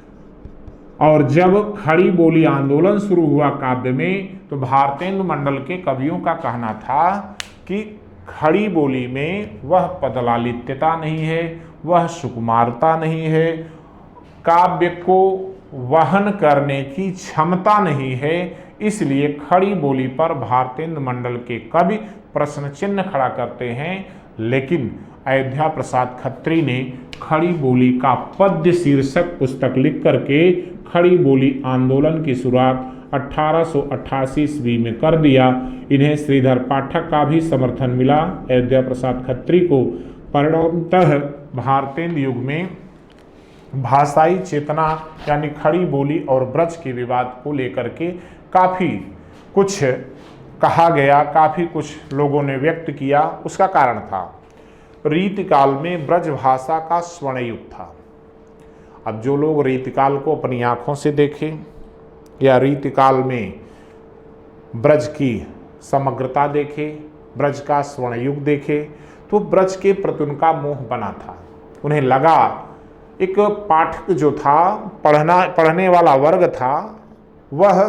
और जब खड़ी बोली आंदोलन शुरू हुआ काव्य में तो भारतेंदु मंडल के कवियों का कहना था कि खड़ी बोली में वह पदलालित्यता नहीं है, वह सुकुमारता नहीं है, काव्य को वहन करने की क्षमता नहीं है, इसलिए खड़ी बोली पर भारतेंदु मंडल के कवि प्रश्न चिन्ह खड़ा करते हैं। लेकिन अयोध्या प्रसाद खत्री ने खड़ी बोली का पद्य शीर्षक पुस्तक लिख करके खड़ी बोली आंदोलन की शुरुआत 1888 ईस्वी में कर दिया। इन्हें श्रीधर पाठक का भी समर्थन मिला अयोध्या प्रसाद खत्री को। परिणामतः भारतेंदु युग में भाषाई चेतना यानी खड़ी बोली और ब्रज के विवाद को लेकर के काफ़ी कुछ कहा गया, काफ़ी कुछ लोगों ने व्यक्त किया। उसका कारण था रीतिकाल में ब्रज भाषा का स्वर्ण युग था। अब जो लोग रीतिकाल को अपनी आँखों से देखें या रीतिकाल में ब्रज की समग्रता देखे, ब्रज का स्वर्ण युग देखे, तो ब्रज के प्रति उनका मोह बना था। उन्हें लगा एक पाठक जो था, पढ़ने वाला वर्ग था, वह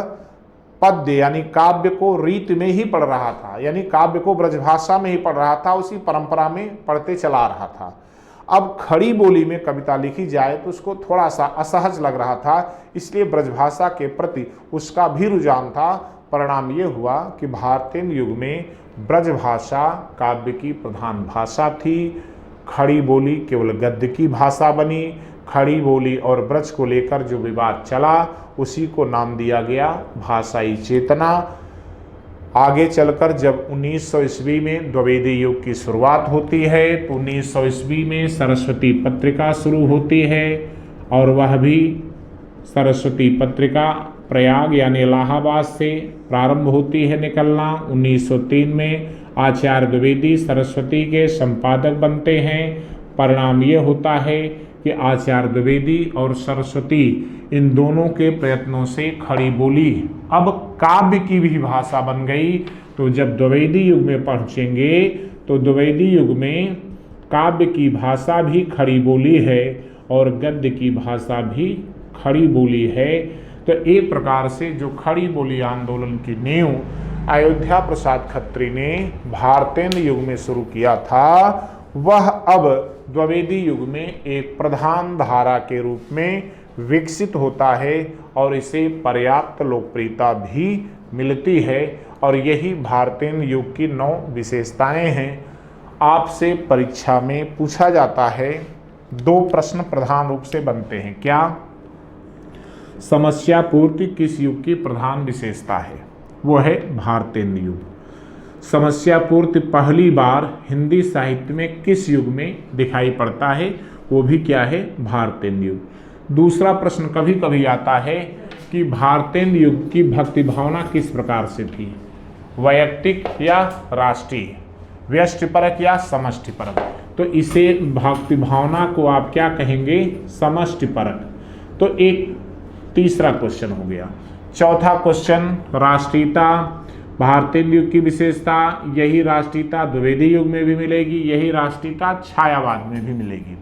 पद्य यानी काव्य को रीति में ही पढ़ रहा था, यानी काव्य को ब्रजभाषा में ही पढ़ रहा था, उसी परंपरा में पढ़ते चला रहा था। अब खड़ी बोली में कविता लिखी जाए तो उसको थोड़ा सा असहज लग रहा था, इसलिए ब्रजभाषा के प्रति उसका भी रुझान था। परिणाम ये हुआ कि भारतेंदु युग में ब्रजभाषा काव्य की प्रधान भाषा थी, खड़ी बोली केवल गद्य की भाषा बनी। खड़ी बोली और ब्रज को लेकर जो विवाद चला उसी को नाम दिया गया भाषाई चेतना। आगे चलकर जब 1900 ईस्वी में द्विवेदी युग की शुरुआत होती है तो 1900 ईस्वी में सरस्वती पत्रिका शुरू होती है और वह भी सरस्वती पत्रिका प्रयाग यानी इलाहाबाद से प्रारंभ होती है निकलना। 1903 में आचार्य द्विवेदी सरस्वती के संपादक बनते हैं। परिणाम ये होता है कि आचार्य द्विवेदी और सरस्वती इन दोनों के प्रयत्नों से खड़ी बोली अब काव्य की भी भाषा बन गई। तो जब द्विवेदी युग में पहुँचेंगे तो द्विवेदी युग में काव्य की भाषा भी खड़ी बोली है और गद्य की भाषा भी खड़ी बोली है। तो एक प्रकार से जो खड़ी बोली आंदोलन की नींव अयोध्या प्रसाद खत्री ने भारतेंदु युग में शुरू किया था, वह अब द्विवेदी युग में एक प्रधान धारा के रूप में विकसित होता है और इसे पर्याप्त लोकप्रियता भी मिलती है। और यही भारतेंदु युग की 9 विशेषताएं हैं। आपसे परीक्षा में पूछा जाता है, 2 प्रश्न प्रधान रूप से बनते हैं। क्या? समस्या पूर्ति किस युग की प्रधान विशेषता है? वो है भारतेंदु युग। समस्या पूर्ति पहली बार हिंदी साहित्य में किस युग में दिखाई पड़ता है? वो भी क्या है? भारतेंदु युग। दूसरा प्रश्न कभी कभी आता है कि भारतेंदु युग की भक्ति भावना किस प्रकार से थी? वैयक्तिक या राष्ट्रीय, व्यष्टिपरक या समष्टिपरक? तो इसे भक्ति भावना को आप क्या कहेंगे? समष्टिपरक। तो एक तीसरा क्वेश्चन हो गया। चौथा क्वेश्चन, राष्ट्रीयता, भारतेंदु युग की विशेषता, यही राष्ट्रीयता द्विवेदी युग में भी मिलेगी, यही राष्ट्रीयता छायावाद में भी मिलेगी।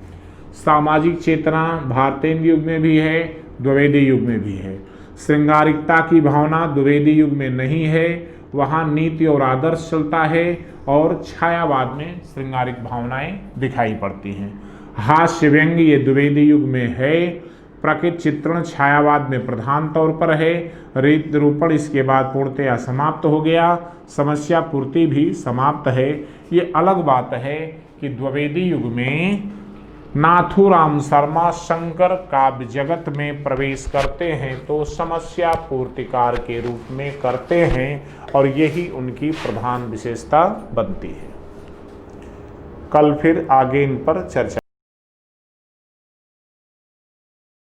सामाजिक चेतना भारतेंदु युग में भी है, द्विवेदी युग में भी है। श्रृंगारिकता की भावना द्विवेदी युग में नहीं है, वहाँ नीति और आदर्श चलता है, और छायावाद में श्रृंगारिक भावनाएं दिखाई पड़ती हैं। हास्य व्यंग ये द्विवेदी युग में है, प्रकृति चित्रण छायावाद में प्रधान तौर पर है, रीत निरूपण इसके बाद पूर्णतया समाप्त हो गया, समस्या पूर्ति भी समाप्त है। ये अलग बात है कि द्विवेदी युग में नाथूराम शर्मा शंकर काव्य जगत में प्रवेश करते हैं तो समस्या पूर्तिकार के रूप में करते हैं, और यही उनकी प्रधान विशेषता बनती है। कल फिर आगे इन पर चर्चा